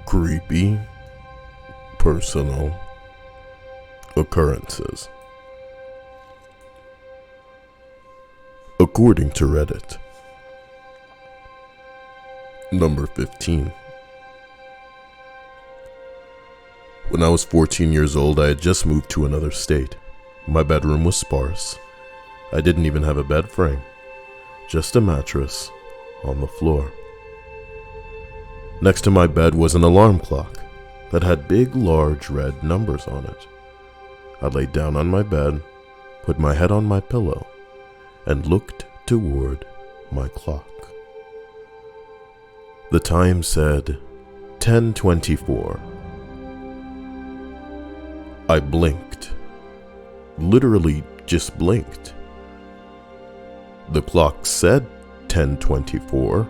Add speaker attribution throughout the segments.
Speaker 1: Creepy Personal Occurrences. According to Reddit. Number 15. When I was 14 years old, I had just moved to another state. My bedroom was sparse. I didn't even have a bed frame, just a mattress on the floor. Next to my bed was an alarm clock that had big, large red numbers on it. I laid down on my bed, put my head on my pillow, and looked toward my clock. The time said 10:24. I blinked. Literally just blinked. The clock said 10:24,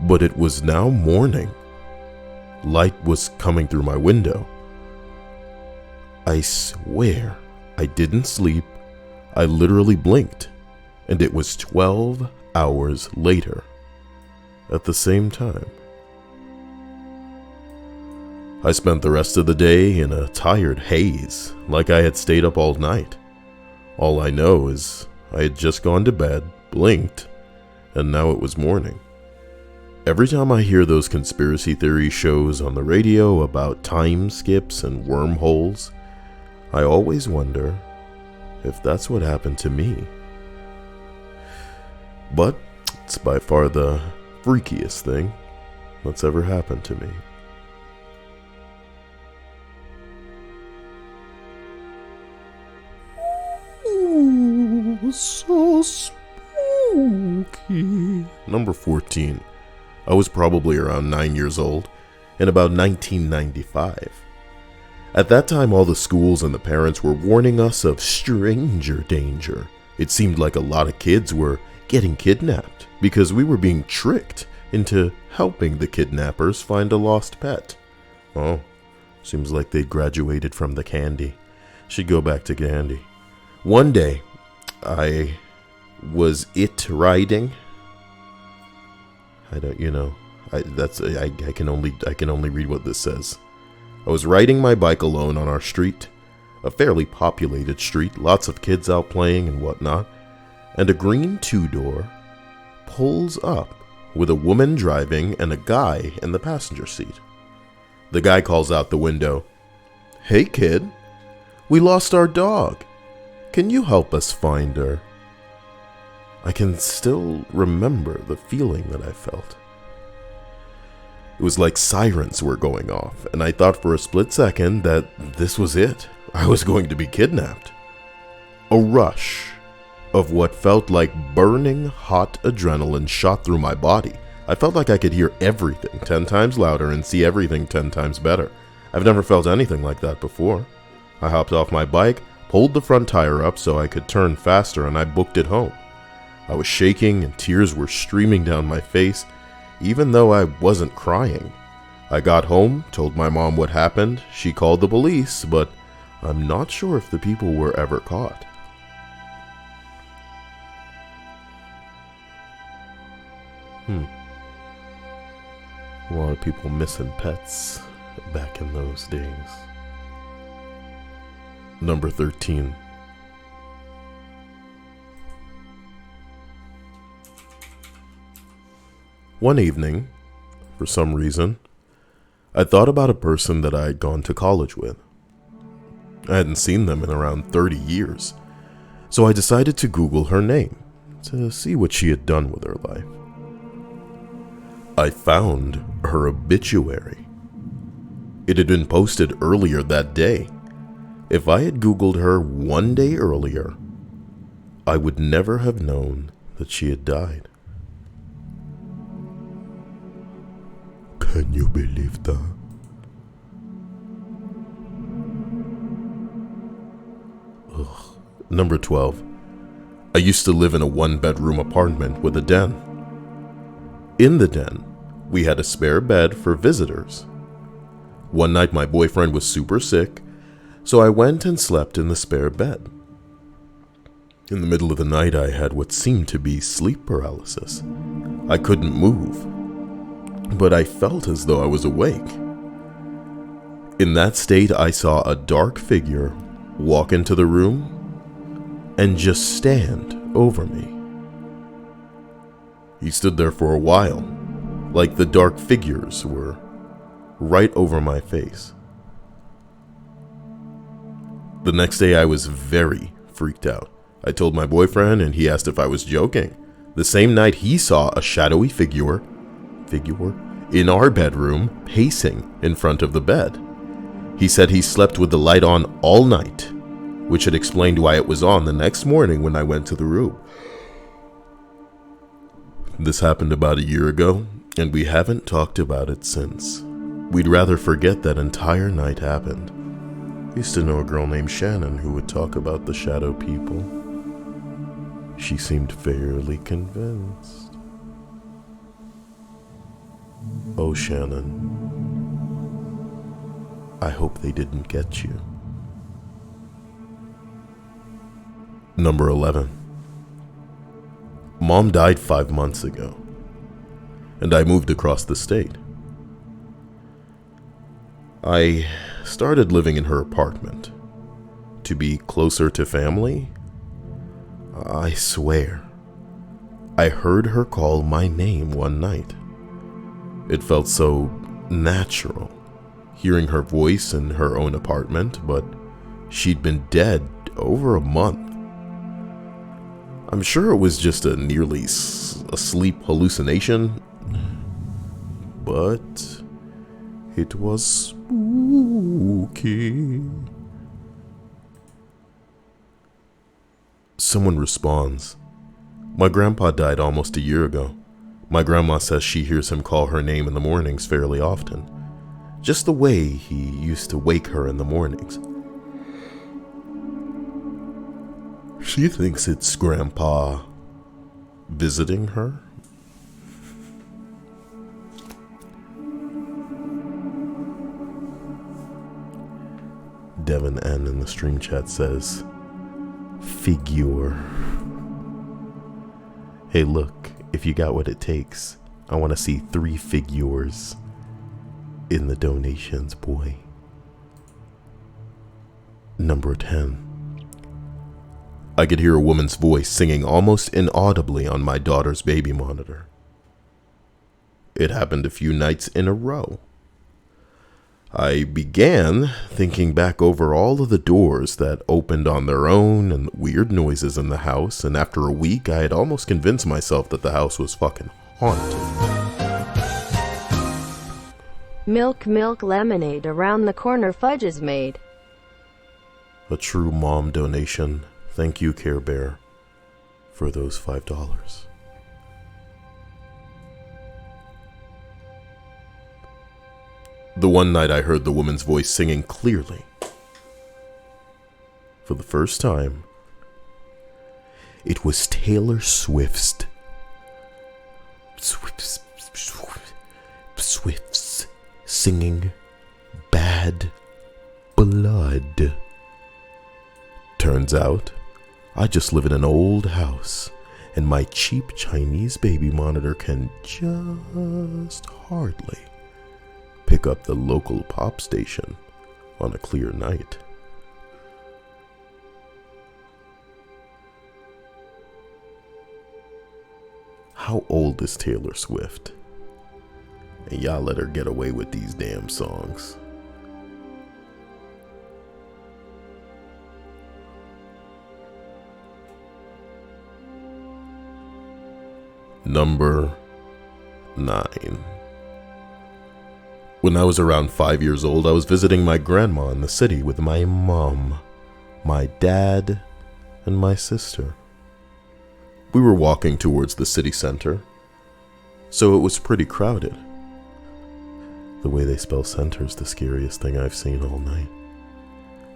Speaker 1: but it was now morning. Light was coming through my window. I swear I didn't sleep. I literally blinked, and it was 12 hours later at the same time. I spent the rest of the day in a tired haze, like I had stayed up all night. All I know is I had just gone to bed, blinked, and now it was morning. Every time I hear those conspiracy theory shows on the radio about time skips and wormholes, I always wonder if that's what happened to me. But it's by far the freakiest thing that's ever happened to me. Ooh, so spooky. Number 14. I was probably around 9 years old, in about 1995. At that time, all the schools and the parents were warning us of stranger danger. It seemed like a lot of kids were getting kidnapped because we were being tricked into helping the kidnappers find a lost pet. Oh, seems like they graduated from the candy. Should go back to candy. One day, I was riding. I can only read what this says. I was riding my bike alone on our street, a fairly populated street, lots of kids out playing and whatnot, and a green two-door pulls up with a woman driving and a guy in the passenger seat. The guy calls out the window, "Hey kid, we lost our dog. Can you help us find her?" I can still remember the feeling that I felt. It was like sirens were going off, and I thought for a split second that this was it. I was going to be kidnapped. A rush of what felt like burning hot adrenaline shot through my body. I felt like I could hear everything 10 times louder and see everything 10 times better. I've never felt anything like that before. I hopped off my bike, pulled the front tire up so I could turn faster, and I booked it home. I was shaking and tears were streaming down my face, even though I wasn't crying. I got home, told my mom what happened. She called the police, but I'm not sure if the people were ever caught. A lot of people missing pets back in those days. Number 13. One evening, for some reason, I thought about a person that I had gone to college with. I hadn't seen them in around 30 years, so I decided to Google her name to see what she had done with her life. I found her obituary. It had been posted earlier that day. If I had Googled her one day earlier, I would never have known that she had died. Can you believe that? Ugh. Number 12. I used to live in a one-bedroom apartment with a den. In the den, we had a spare bed for visitors. One night my boyfriend was super sick, so I went and slept in the spare bed. In the middle of the night, I had what seemed to be sleep paralysis. I couldn't move. but I felt as though I was awake. In that state, I saw a dark figure walk into the room and just stand over me. He stood there for a while, like the dark figures were right over my face. The next day, I was very freaked out. I told my boyfriend, and he asked if I was joking. The same night, he saw a shadowy figure in our bedroom pacing in front of the bed. He said he slept with the light on all night, which had explained why it was on the next morning when I went to the room. This happened about a year ago, and we haven't talked about it since. We'd rather forget that entire night happened. I used to know a girl named Shannon who would talk about the shadow people. She seemed fairly convinced. Oh, Shannon. I hope they didn't get you. Number 11. Mom died 5 months ago, and I moved across the state. I started living in her apartment. To be closer to family, I swear, I heard her call my name one night. It felt so natural, hearing her voice in her own apartment, but she'd been dead over a month. I'm sure it was just a nearly asleep hallucination, but it was spooky. Someone responds. My grandpa died almost a year ago. My grandma says she hears him call her name in the mornings fairly often. Just the way he used to wake her in the mornings. She thinks it's Grandpa visiting her. Devin N in the stream chat says, figure. Hey, look, if you got what it takes, I want to see 3 figures in the donations, boy. Number 10. I could hear a woman's voice singing almost inaudibly on my daughter's baby monitor. It happened a few nights in a row. I began thinking back over all of the doors that opened on their own and the weird noises in the house, and after a week, I had almost convinced myself that the house was fucking haunted.
Speaker 2: Milk lemonade around the corner, fudge is made.
Speaker 1: A true mom donation. Thank you, Care Bear, for those $5. The one night I heard the woman's voice singing clearly. For the first time, it was Taylor Swift's singing Bad Blood. Turns out, I just live in an old house, and my cheap Chinese baby monitor can just hardly pick up the local pop station on a clear night. How old is Taylor Swift? And y'all let her get away with these damn songs. Number 9. When I was around 5 years old, I was visiting my grandma in the city with my mom, my dad, and my sister. We were walking towards the city center, so it was pretty crowded. The way they spell center is the scariest thing I've seen all night.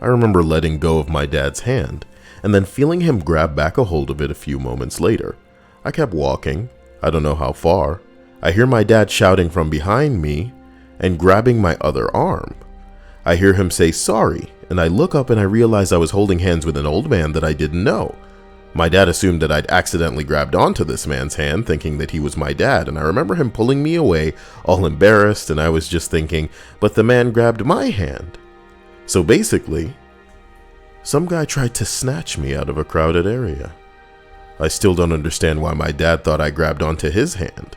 Speaker 1: I remember letting go of my dad's hand, and then feeling him grab back a hold of it a few moments later. I kept walking. I don't know how far. I hear my dad shouting from behind me and grabbing my other arm. I hear him say sorry, and I look up and I realize I was holding hands with an old man that I didn't know. My dad assumed that I'd accidentally grabbed onto this man's hand, thinking that he was my dad, and I remember him pulling me away, all embarrassed, and I was just thinking, but the man grabbed my hand. So basically, some guy tried to snatch me out of a crowded area. I still don't understand why my dad thought I grabbed onto his hand.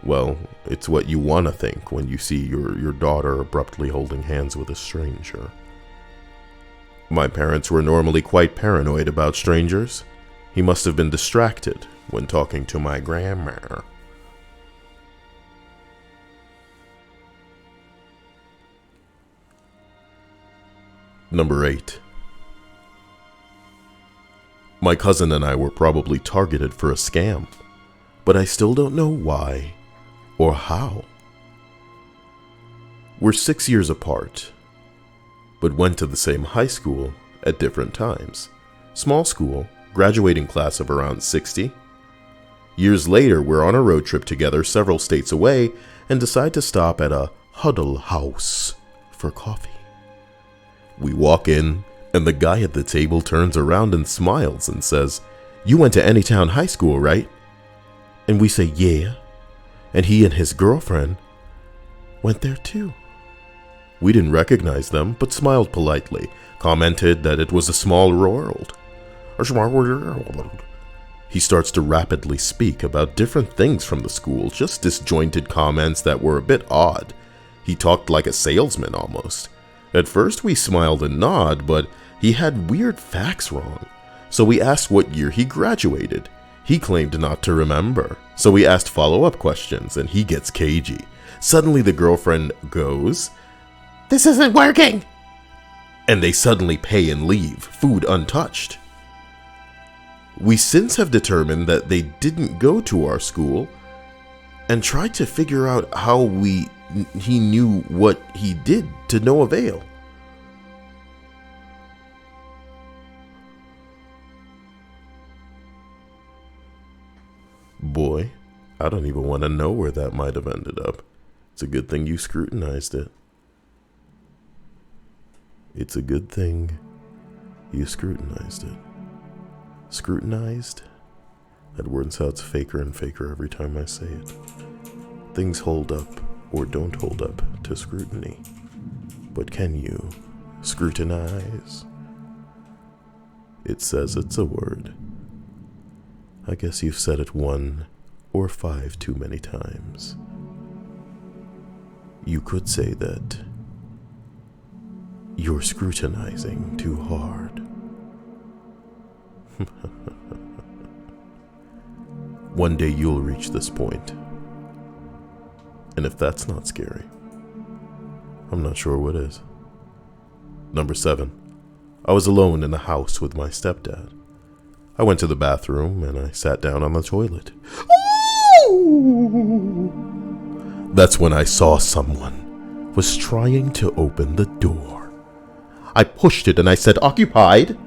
Speaker 1: Well, it's what you want to think when you see your daughter abruptly holding hands with a stranger. My parents were normally quite paranoid about strangers. He must have been distracted when talking to my grandma. Number 8. My cousin and I were probably targeted for a scam, but I still don't know why or how. We're 6 years apart, but went to the same high school at different times. Small school, graduating class of around 60. Years later, we're on a road trip together several states away and decide to stop at a Huddle House for coffee. We walk in, and the guy at the table turns around and smiles and says, "You went to Anytown High School, right?" And we say, "Yeah." And he and his girlfriend went there too. We didn't recognize them, but smiled politely, commented that it was a small world. He starts to rapidly speak about different things from the school, just disjointed comments that were a bit odd. He talked like a salesman almost. At first we smiled and nod, but he had weird facts wrong. So we asked what year he graduated. He claimed not to remember. So we asked follow-up questions, and he gets cagey. Suddenly the girlfriend goes, "This isn't working!" And they suddenly pay and leave, food untouched. We since have determined that they didn't go to our school and tried to figure out how he knew what he did to no avail. Boy, I don't even want to know where that might have ended up. It's a good thing you scrutinized it. It's a good thing you scrutinized it. Scrutinized? That word sounds faker and faker every time I say it. Things hold up or don't hold up to scrutiny. But can you scrutinize? It says it's a word. I guess you've said it 1 or 5 too many times. You could say that you're scrutinizing too hard. One day you'll reach this point. And if that's not scary, I'm not sure what is. Number 7. I was alone in the house with my stepdad. I went to the bathroom and I sat down on the toilet. That's when I saw someone was trying to open the door. I pushed it and I said, "Occupied?"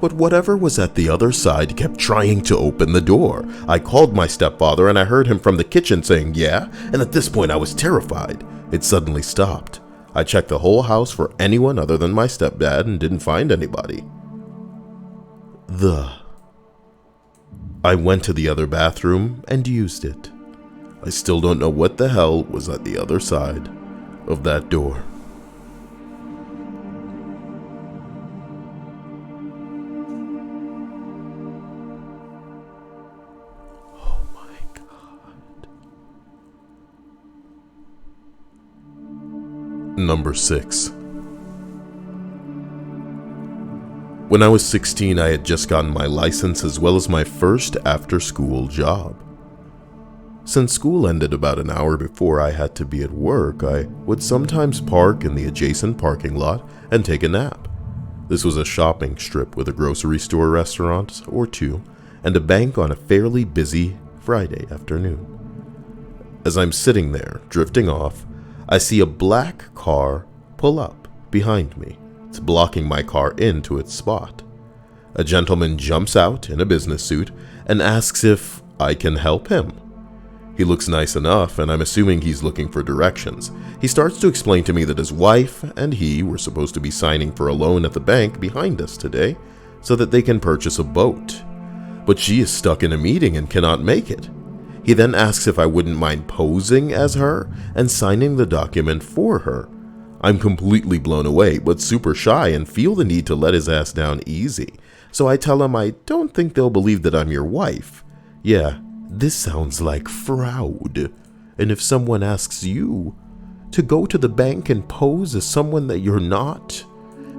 Speaker 1: But whatever was at the other side kept trying to open the door. I called my stepfather and I heard him from the kitchen saying, "Yeah," and at this point I was terrified. It suddenly stopped. I checked the whole house for anyone other than my stepdad and didn't find anybody. I went to the other bathroom and used it. I still don't know what the hell was at the other side of that door. Oh my God. Number 6. When I was 16, I had just gotten my license as well as my first after-school job. Since school ended about an hour before I had to be at work, I would sometimes park in the adjacent parking lot and take a nap. This was a shopping strip with a grocery store restaurant or two and a bank on a fairly busy Friday afternoon. As I'm sitting there, drifting off, I see a black car pull up behind me. It's blocking my car into its spot. A gentleman jumps out in a business suit and asks if I can help him. He looks nice enough, and I'm assuming he's looking for directions. He starts to explain to me that his wife and he were supposed to be signing for a loan at the bank behind us today so that they can purchase a boat. but she is stuck in a meeting and cannot make it. He then asks if I wouldn't mind posing as her and signing the document for her. I'm completely blown away, but super shy and feel the need to let his ass down easy. So I tell him I don't think they'll believe that I'm your wife. Yeah, this sounds like Fraude. And if someone asks you to go to the bank and pose as someone that you're not,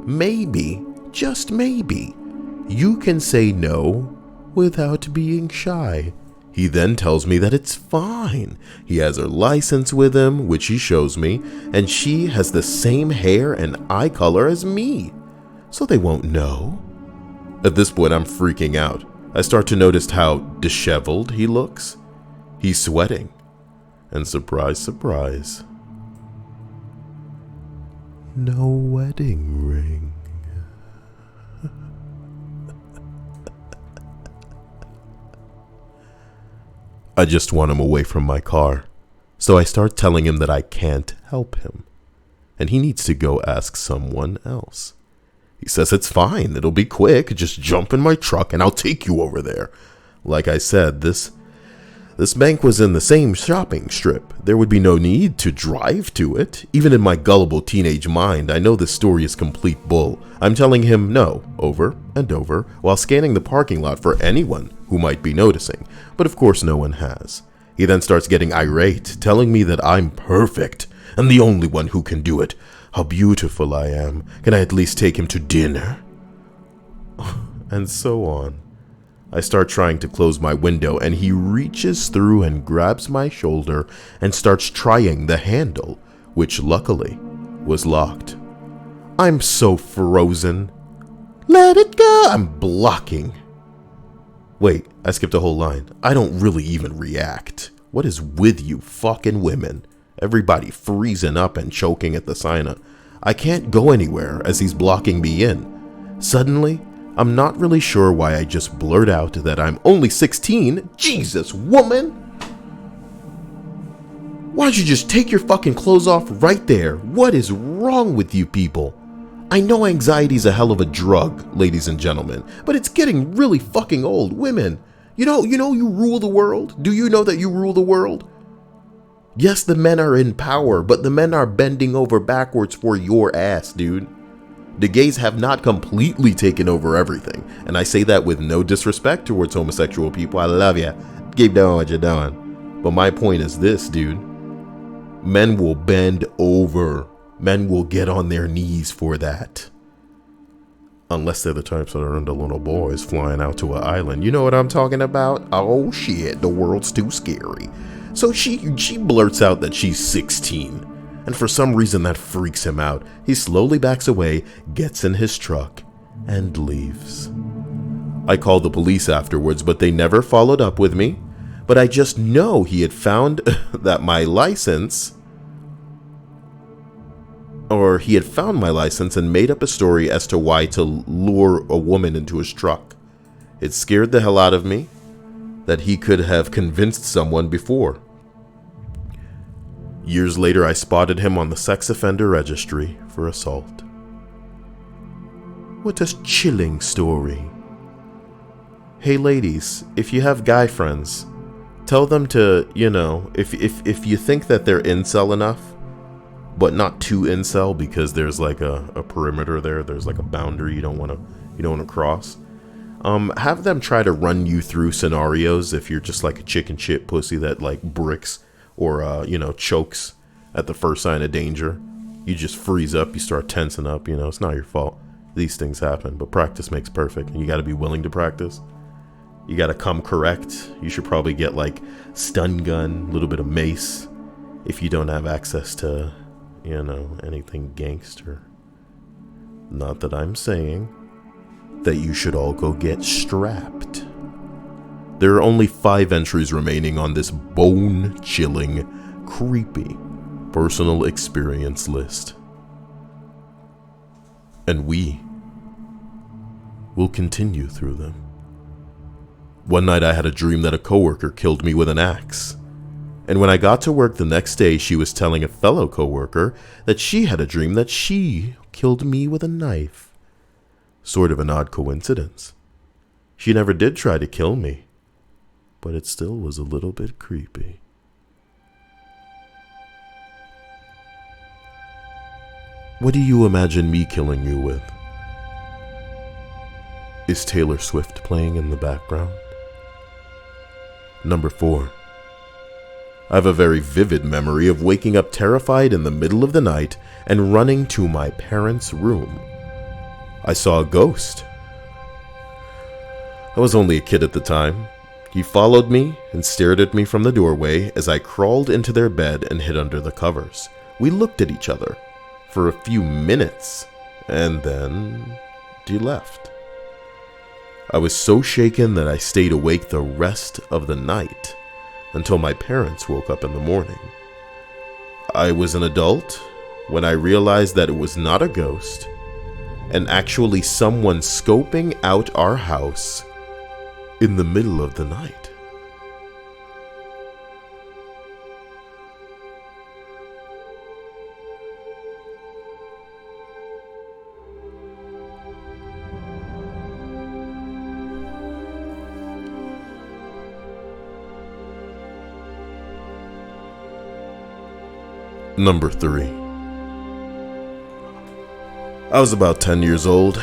Speaker 1: maybe, just maybe, you can say no without being shy. He then tells me that it's fine. He has her license with him, which he shows me, and she has the same hair and eye color as me, so they won't know. At this point, I'm freaking out. I start to notice how disheveled he looks. He's sweating. And surprise, surprise, no wedding ring. I just want him away from my car, so I start telling him that I can't help him, and he needs to go ask someone else. He says it's fine, it'll be quick, just jump in my truck and I'll take you over there. Like I said, this bank was in the same shopping strip. There would be no need to drive to it. Even in my gullible teenage mind, I know this story is complete bull. I'm telling him no, over and over, while scanning the parking lot for anyone who might be noticing. But of course no one has. He then starts getting irate, telling me that I'm perfect and the only one who can do it. How beautiful I am. Can I at least take him to dinner? And so on. I start trying to close my window, and he reaches through and grabs my shoulder and starts trying the handle, which luckily was locked. I'm so frozen. Let it go! I'm blocking. Wait, I skipped a whole line. I don't really even react. What is with you fucking women? Everybody freezing up and choking at the sign. I can't go anywhere as he's blocking me in. Suddenly, I'm not really sure why I just blurt out that I'm only 16. Jesus, woman! Why don't you just take your fucking clothes off right there? What is wrong with you people? I know anxiety's a hell of a drug, ladies and gentlemen, but it's getting really fucking old. Women, you know you rule the world? Do you know that you rule the world? Yes, the men are in power, but the men are bending over backwards for your ass, dude. The gays have not completely taken over everything, and I say that with no disrespect towards homosexual people. I love ya. Keep doing what you're doing. But my point is this, dude. Men will bend over. Men will get on their knees for that. Unless they're the types that are into little boys flying out to an island. You know what I'm talking about? Oh shit, the world's too scary. So she blurts out that she's 16. And for some reason that freaks him out. He slowly backs away, gets in his truck, and leaves. I called the police afterwards, but they never followed up with me. But I just know he had found that my license, or he had found my license and made up a story as to why to lure a woman into his truck. It scared the hell out of me that he could have convinced someone before. Years later, I spotted him on the sex offender registry for assault. What a chilling story. Hey ladies, if you have guy friends, tell them to, if you think that they're incel enough, but not too incel because there's like a perimeter there's like a boundary you don't want to cross. Have them try to run you through scenarios if you're just like a chicken shit pussy that like bricks or chokes at the first sign of danger. You just freeze up, you start tensing up, it's not your fault. These things happen, but practice makes perfect, and you got to be willing to practice. You got to come correct. You should probably get like stun gun, a little bit of mace if you don't have access to, anything gangster. Not that I'm saying that you should all go get strapped. There are only 5 entries remaining on this bone-chilling, creepy personal experience list. And we will continue through them. One night I had a dream that a coworker killed me with an axe. And when I got to work the next day, she was telling a fellow coworker that she had a dream that she killed me with a knife. Sort of an odd coincidence. She never did try to kill me, but it still was a little bit creepy. What do you imagine me killing you with? Is Taylor Swift playing in the background? Number 4. I have a very vivid memory of waking up terrified in the middle of the night and running to my parents' room. I saw a ghost. I was only a kid at the time. He followed me and stared at me from the doorway as I crawled into their bed and hid under the covers. We looked at each other for a few minutes, and then he left. I was so shaken that I stayed awake the rest of the night until my parents woke up in the morning. I was an adult when I realized that it was not a ghost and actually someone scoping out our house in the middle of the night. Number 3. I was about 10 years old,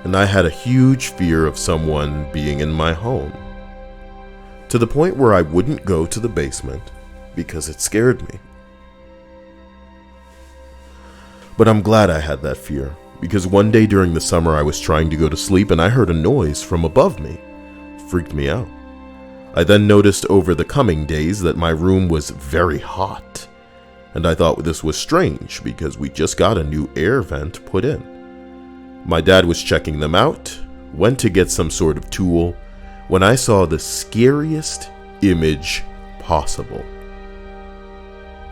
Speaker 1: and I had a huge fear of someone being in my home, to the point where I wouldn't go to the basement because it scared me. But I'm glad I had that fear, because one day during the summer I was trying to go to sleep and I heard a noise from above me. It freaked me out. I then noticed over the coming days that my room was very hot, and I thought this was strange because we just got a new air vent put in. My dad was checking them out, went to get some sort of tool, when I saw the scariest image possible.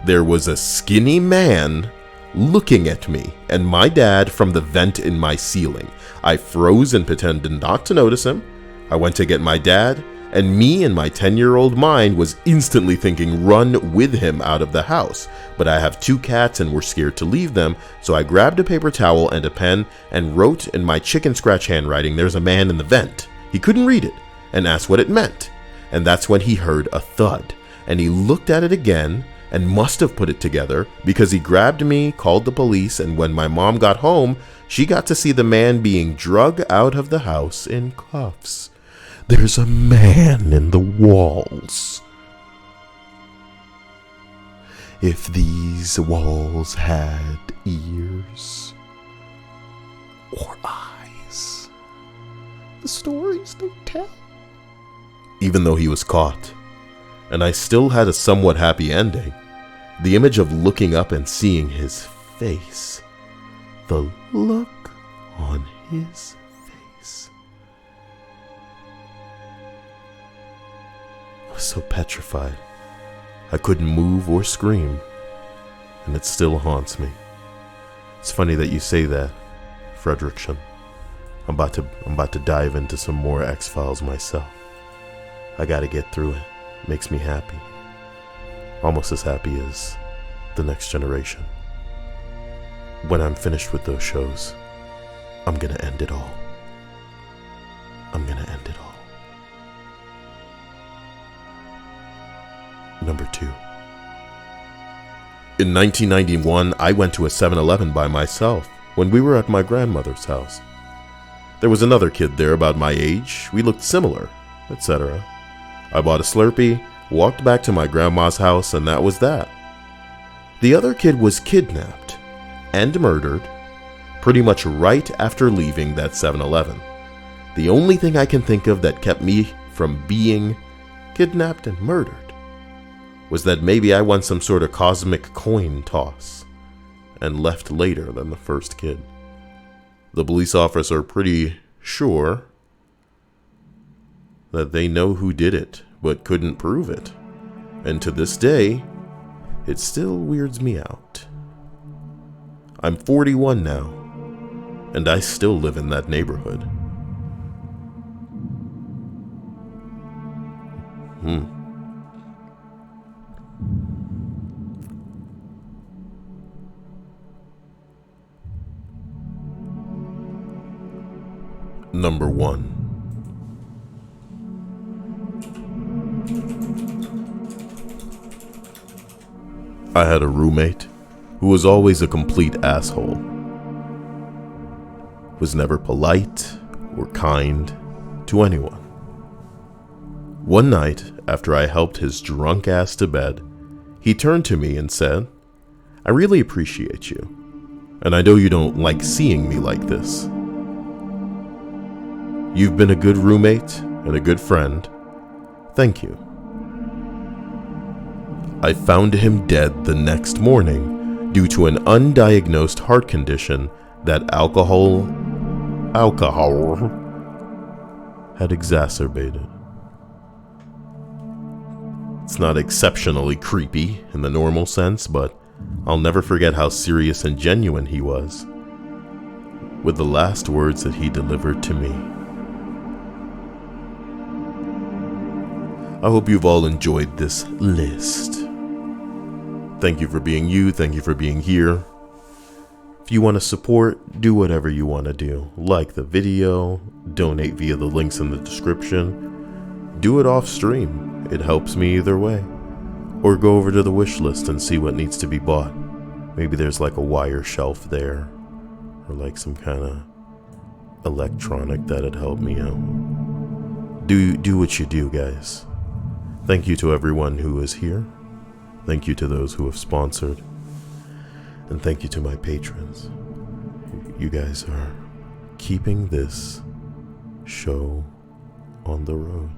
Speaker 1: There was a skinny man looking at me and my dad from the vent in my ceiling. I froze and pretended not to notice him. I went to get my dad, and me in my 10-year-old mind was instantly thinking run with him out of the house. But I have 2 cats and we're scared to leave them, so I grabbed a paper towel and a pen and wrote in my chicken scratch handwriting, "There's a man in the vent." He couldn't read it and asked what it meant. And that's when he heard a thud, and he looked at it again and must have put it together because he grabbed me, called the police, and when my mom got home, she got to see the man being dragged out of the house in cuffs. "There's a man in the walls. If these walls had ears or eyes, the stories they tell." Even though he was caught, and I still had a somewhat happy ending, the image of looking up and seeing his face, the look on his face, I was so petrified. I couldn't move or scream, and it still haunts me. It's funny that you say that, Fredrickson. I'm about to dive into some more X-Files myself. I gotta get through it. Makes me happy. Almost as happy as The Next Generation. When I'm finished with those shows, I'm gonna end it all. I'm gonna end it all. Number 2. In 1991, I went to a 7-Eleven by myself when we were at my grandmother's house. There was another kid there about my age. We looked similar, etc. I bought a Slurpee, walked back to my grandma's house, and that was that. The other kid was kidnapped and murdered pretty much right after leaving that 7-Eleven. The only thing I can think of that kept me from being kidnapped and murdered was that maybe I won some sort of cosmic coin toss and left later than the first kid. The police officer are pretty sure that they know who did it, but couldn't prove it. And to this day, it still weirds me out. I'm 41 now, and I still live in that neighborhood. Number 1. I had a roommate who was always a complete asshole. Was never polite or kind to anyone. One night, after I helped his drunk ass to bed, he turned to me and said, "I really appreciate you, and I know you don't like seeing me like this. You've been a good roommate and a good friend. Thank you." I found him dead the next morning due to an undiagnosed heart condition that alcohol had exacerbated. It's not exceptionally creepy in the normal sense, but I'll never forget how serious and genuine he was with the last words that he delivered to me. I hope you've all enjoyed this list. Thank you for being you. Thank you for being here. If you want to support, do whatever you want to do. Like the video, donate via the links in the description. Do it off stream. It helps me either way. Or go over to the wish list and see what needs to be bought. Maybe there's like a wire shelf there, or like some kind of electronic that'd help me out. Do what you do, guys. Thank you to everyone who is here. Thank you to those who have sponsored. And thank you to my patrons. You guys are keeping this show on the road.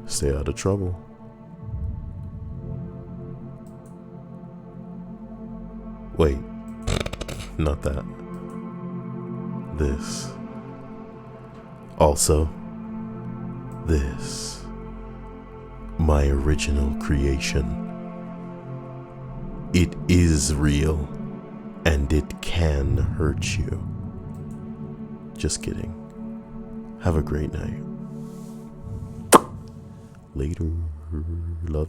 Speaker 1: Stay out of trouble. Wait, not that. This. Also, this. My original creation. It is real, and it can hurt you. Just kidding. Have a great night. Later. Love.